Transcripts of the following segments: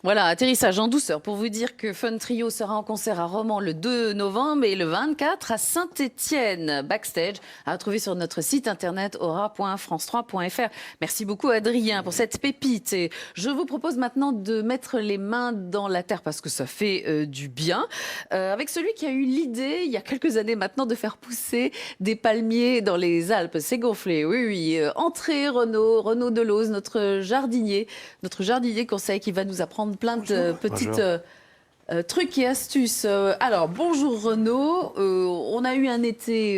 Voilà, atterrissage en douceur pour vous dire que Fun Trio sera en concert à Romans le 2 novembre et le 24 à Saint-Étienne. Backstage à retrouver sur notre site internet aura.france3.fr. Merci beaucoup Adrien pour cette pépite. Et je vous propose maintenant de mettre les mains dans la terre parce que ça fait du bien. Avec celui qui a eu l'idée, il y a quelques années maintenant, de faire pousser des palmiers dans les Alpes. C'est gonflé, oui, oui. Entrée Renaud Delose, notre jardinier conseil qui va nous apprendre plein de petites trucs et astuces. Alors, bonjour Renaud. On a eu un été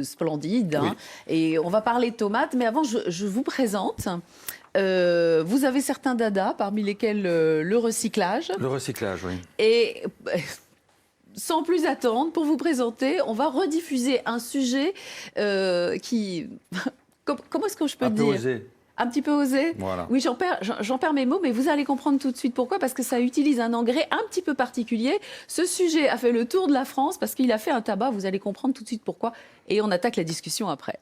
splendide hein, et on va parler tomates. Mais avant, je vous présente. Vous avez certains dadas, parmi lesquels le recyclage. Le recyclage, oui. Et sans plus attendre, pour vous présenter, on va rediffuser un sujet qui... Comment est-ce que je peux Un peu dire osé. Un petit peu osé. Voilà. Oui, j'en perds mes mots, mais vous allez comprendre tout de suite pourquoi. Parce que ça utilise un engrais un petit peu particulier. Ce sujet a fait le tour de la France parce qu'il a fait un tabac. Vous allez comprendre tout de suite pourquoi. Et on attaque la discussion après.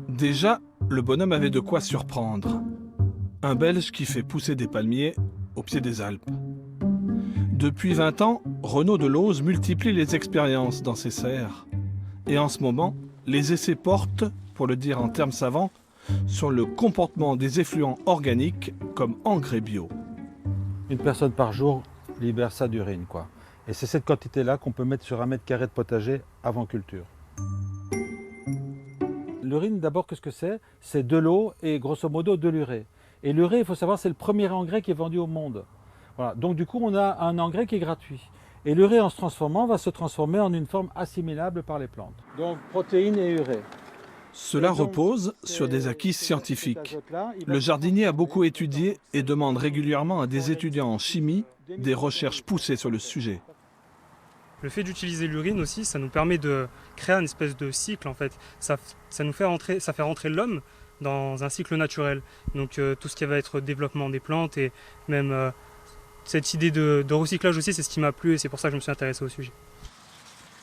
Déjà, le bonhomme avait de quoi surprendre. Un Belge qui fait pousser des palmiers au pied des Alpes. Depuis 20 ans, Renaud Delose multiplie les expériences dans ses serres. Et en ce moment, les essais portent, pour le dire en termes savants, sur le comportement des effluents organiques comme engrais bio. Une personne par jour libère ça d'urine, quoi. Et c'est cette quantité-là qu'on peut mettre sur 1 mètre carré de potager avant culture. L'urine, d'abord, qu'est-ce que c'est? C'est de l'eau et grosso modo de l'urée. Et l'urée, il faut savoir, c'est le premier engrais qui est vendu au monde. Voilà. Donc du coup, on a un engrais qui est gratuit. Et l'urée, en se transformant, va se transformer en une forme assimilable par les plantes. Donc protéines et urée. Cela repose sur des acquis scientifiques. Le jardinier a beaucoup étudié et demande régulièrement à des étudiants en chimie des recherches poussées sur le sujet. Le fait d'utiliser l'urine aussi, ça nous permet de créer une espèce de cycle en fait. Ça fait rentrer l'homme dans un cycle naturel. Donc tout ce qui va être développement des plantes et même cette idée de recyclage aussi, c'est ce qui m'a plu et c'est pour ça que je me suis intéressé au sujet.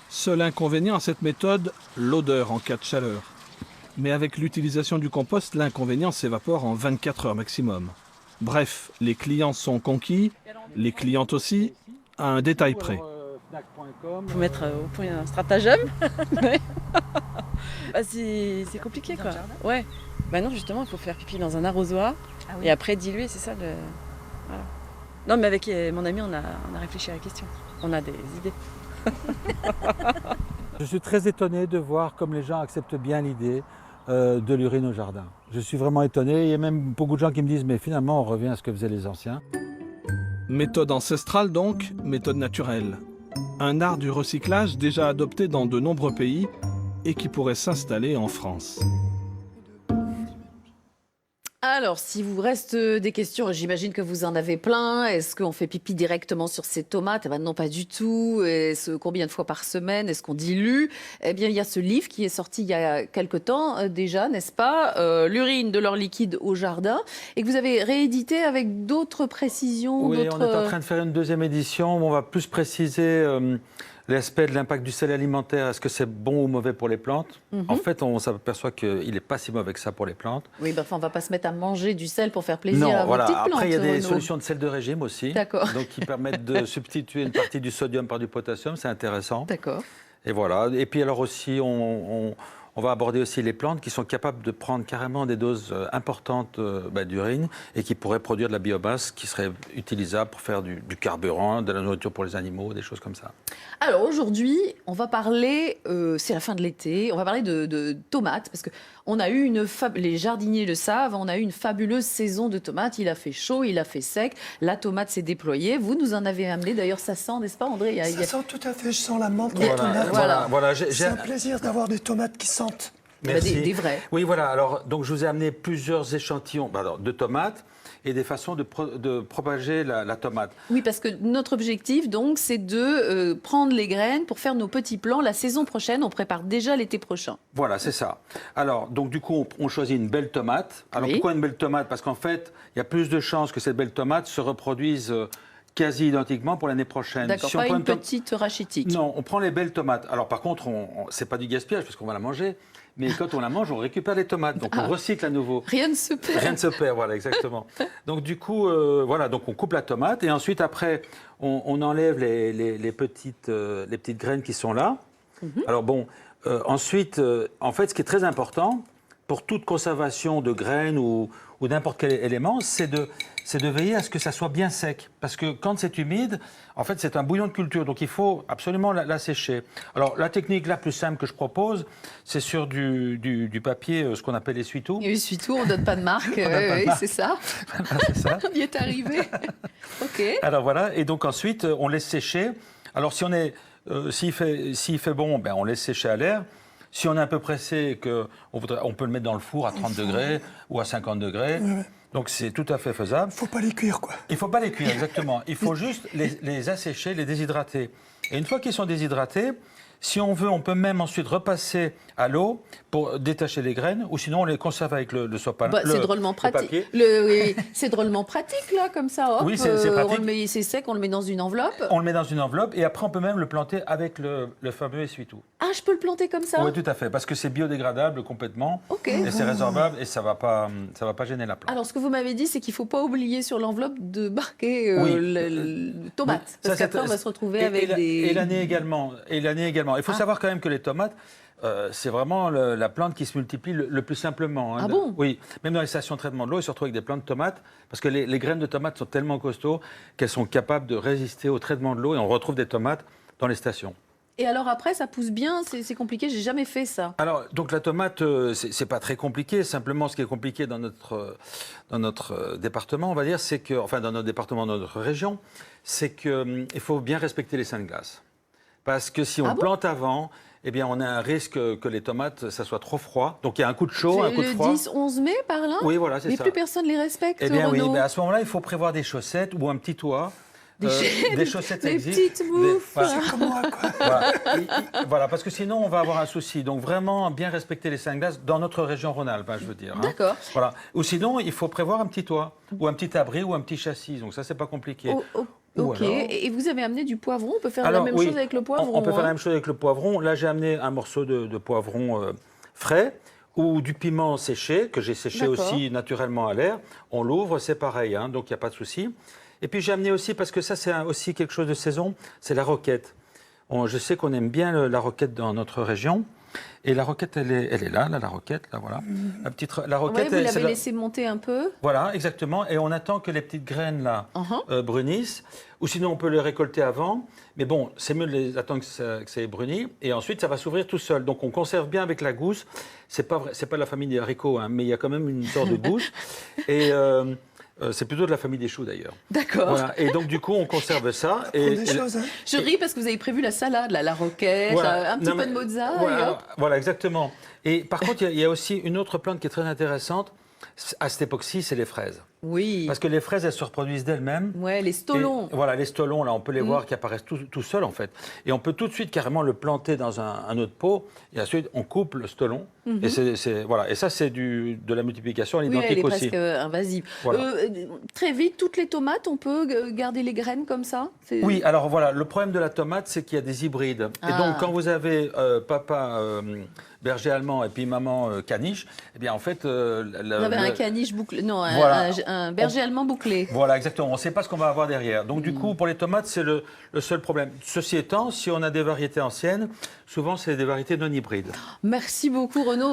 Seul inconvénient à cette méthode, l'odeur en cas de chaleur. Mais avec l'utilisation du compost, l'inconvénient s'évapore en 24 heures maximum. Bref, les clients sont conquis, les clientes aussi, à un détail près. Il faut mettre au point un stratagème. Bah, c'est compliqué quoi. Ouais. Bah non, justement, il faut faire pipi dans un arrosoir et après diluer, c'est ça le. Voilà. Non, mais avec mon ami, on a réfléchi à la question. On a des idées. Je suis très étonné de voir comme les gens acceptent bien l'idée de l'urine au jardin. Je suis vraiment étonné. Il y a même beaucoup de gens qui me disent mais finalement on revient à ce que faisaient les anciens. Méthode ancestrale donc, méthode naturelle. Un art du recyclage déjà adopté dans de nombreux pays et qui pourrait s'installer en France. Alors, si vous reste des questions, j'imagine que vous en avez plein. Est-ce qu'on fait pipi directement sur ces tomates? Eh ben non, pas du tout. Combien de fois par semaine? Est-ce qu'on dilue? Eh bien, il y a ce livre qui est sorti il y a quelque temps déjà, n'est-ce pas? L'urine de leur liquide au jardin. Et que vous avez réédité avec d'autres précisions. Oui, on est en train de faire une deuxième édition où on va plus préciser l'aspect de l'impact du sel alimentaire. Est-ce que c'est bon ou mauvais pour les plantes? En fait, on s'aperçoit qu'il n'est pas si mauvais que ça pour les plantes. Oui, ben, enfin, on ne va pas se mettre à manger du sel pour faire plaisir à vos voilà. petites plantes. Après, il y a des Renaud. solutions de sel de régime aussi. D'accord. Donc, qui permettent de substituer une partie du sodium par du potassium. C'est intéressant. D'accord. Et voilà. Et puis, alors aussi, on va aborder aussi les plantes qui sont capables de prendre carrément des doses importantes d'urine et qui pourraient produire de la biomasse qui serait utilisable pour faire du carburant, de la nourriture pour les animaux, des choses comme ça. Alors aujourd'hui, on va parler, c'est la fin de l'été, on va parler de tomates parce que on a eu les jardiniers le savent, on a eu une fabuleuse saison de tomates. Il a fait chaud, il a fait sec, la tomate s'est déployée. Vous nous en avez amené, d'ailleurs ça sent, n'est-ce pas André? Ça sent tout à fait, je sens la menthe de Voilà. tomate. C'est un plaisir d'avoir des tomates qui sentent. Merci. Des vrais. Oui, voilà. Alors, donc, je vous ai amené plusieurs échantillons de tomates et des façons de propager la tomate. Oui, parce que notre objectif, donc, c'est de prendre les graines pour faire nos petits plants la saison prochaine. On prépare déjà l'été prochain. Voilà, c'est ça. Alors, donc, du coup, on choisit une belle tomate. Alors, Oui. pourquoi une belle tomate? Parce qu'en fait, il y a plus de chances que cette belle tomate se reproduise quasi identiquement pour l'année prochaine. D'accord, Si on pas prend une petite rachitique. Non, on prend les belles tomates. Alors par contre, c'est pas du gaspillage parce qu'on va la manger, mais quand on la mange, on récupère les tomates, donc on recycle à nouveau. Rien ne se perd. Rien ne se perd, voilà, exactement. Donc du coup, voilà, donc on coupe la tomate et ensuite après, on enlève les petites graines qui sont là. Alors bon, ensuite, en fait, ce qui est très important pour toute conservation de graines ou n'importe quel élément, c'est de veiller à ce que ça soit bien sec. Parce que quand c'est humide, en fait, c'est un bouillon de culture. Donc, il faut absolument la sécher. Alors, la technique la plus simple que je propose, c'est sur du papier, ce qu'on appelle essuie-tout. Et essuie-tout, on ne donne pas de marque. Oui, c'est ça. C'est ça. On y est arrivé. OK. Alors, voilà. Et donc, ensuite, on laisse sécher. Alors, s'il fait bon, ben, on laisse sécher à l'air. Si on est un peu pressé, on peut le mettre dans le four à 30 degrés ou à 50 degrés. Donc c'est tout à fait faisable. Il ne faut pas les cuire, quoi. Il ne faut pas les cuire, exactement. Il faut juste les assécher, les déshydrater. Et une fois qu'ils sont déshydratés, si on veut, on peut même ensuite repasser à l'eau pour détacher les graines, ou sinon on les conserve avec le sopalin. Bah, c'est drôlement pratique. Oui, c'est drôlement pratique, là, comme ça. Hop, Oui, c'est pratique. C'est sec, on le met dans une enveloppe. On le met dans une enveloppe et après on peut même le planter avec le fameux essuie-tout. Ah, je peux le planter comme ça? Oui, tout à fait, parce que c'est biodégradable complètement. OK. Et c'est résorbable et ça va pas gêner la plante. Alors, ce que vous m'avez dit, c'est qu'il ne faut pas oublier sur l'enveloppe de marquer Oui. le tomate. Oui. Parce Ça, qu'après, on va se retrouver et avec des... Et l'année également. Il faut savoir quand même que les tomates, c'est vraiment la plante qui se multiplie le plus simplement. Ah bon? Oui, même dans les stations de traitement de l'eau, ils se retrouvent avec des plantes de tomates, parce que les graines de tomates sont tellement costauds qu'elles sont capables de résister au traitement de l'eau, et on retrouve des tomates dans les stations. Et alors après, ça pousse bien, c'est compliqué, j'ai jamais fait ça. Alors, donc la tomate, c'est pas très compliqué. Simplement, ce qui est compliqué dans notre département, on va dire, c'est que, enfin, dans notre département, dans notre région, c'est qu'il faut bien respecter les seins de glace. Parce que si on plante avant, eh bien, on a un risque que les tomates, ça soit trop froid. Donc, il y a un coup de chaud, un coup de froid. Le 10-11 mai, par là? Oui, voilà, c'est ça. Mais plus personne ne les respecte, Eh bien, oui, Renaud. mais à ce moment-là, il faut prévoir des chaussettes ou un petit toit. Des chaussettes Des existent. petites moufles. Voilà. Comme moi, quoi. Voilà. Voilà, parce que sinon, on va avoir un souci. Donc, vraiment, bien respecter les seins de glace dans notre région Rhône-Alpes, je veux dire. D'accord. Voilà. Ou sinon, il faut prévoir un petit toit, ou un petit abri, ou un petit châssis. Donc, ça, c'est pas compliqué. Ou Ok. alors- Et vous avez amené du poivron? On peut faire Alors, la même oui, chose avec le poivron? on peut faire la même chose avec le poivron. Là, j'ai amené un morceau de poivron frais ou du piment séché, que j'ai séché D'accord. aussi naturellement à l'air. On l'ouvre, c'est pareil, hein, donc il n'y a pas de souci. Et puis j'ai amené aussi, parce que ça c'est aussi quelque chose de saison, c'est la roquette. Je sais qu'on aime bien la roquette dans notre région. Et la roquette, elle est là, la roquette, là, voilà. La Ouais, roquette, vous c'est l'avez la- laissé monter un peu. Voilà, exactement. Et on attend que les petites graines, là, brunissent. Ou sinon, on peut les récolter avant. Mais bon, c'est mieux de les attendre que ça ait bruni. Et ensuite, ça va s'ouvrir tout seul. Donc, on conserve bien avec la gousse. C'est pas la famille des haricots, hein, mais il y a quand même une sorte de gousse. Et c'est plutôt de la famille des choux, d'ailleurs. D'accord. Voilà. Et donc, du coup, on conserve ça. Prendre des choses, hein. Je ris parce que vous avez prévu la salade, là, la roquette, Voilà. un petit Non, peu mais- de mozza. Et Voilà, hop. voilà, exactement. Et par contre, il y a aussi une autre plante qui est très intéressante. À cette époque-ci, c'est les fraises. Oui. Parce que les fraises, elles se reproduisent d'elles-mêmes. Ouais, les stolons. Et voilà, les stolons, là, on peut les voir qui apparaissent tout seuls, en fait. Et on peut tout de suite carrément le planter dans un autre pot. Et ensuite, on coupe le stolon. Et, voilà. Et ça, c'est de la multiplication à Oui, l'identique elle est aussi. presque invasive. Voilà. Très vite, toutes les tomates, on peut garder les graines comme ça? Oui, alors voilà, le problème de la tomate, c'est qu'il y a des hybrides. Et Ah. donc, quand vous avez papa berger allemand et puis maman caniche, eh bien, en fait... Vous avez un caniche bouclé. Non, Voilà. un berger allemand bouclé. Voilà, exactement. On ne sait pas ce qu'on va avoir derrière. Donc, du coup, pour les tomates, c'est le seul problème. Ceci étant, si on a des variétés anciennes, souvent, c'est des variétés non hybrides. Merci beaucoup, Renaud.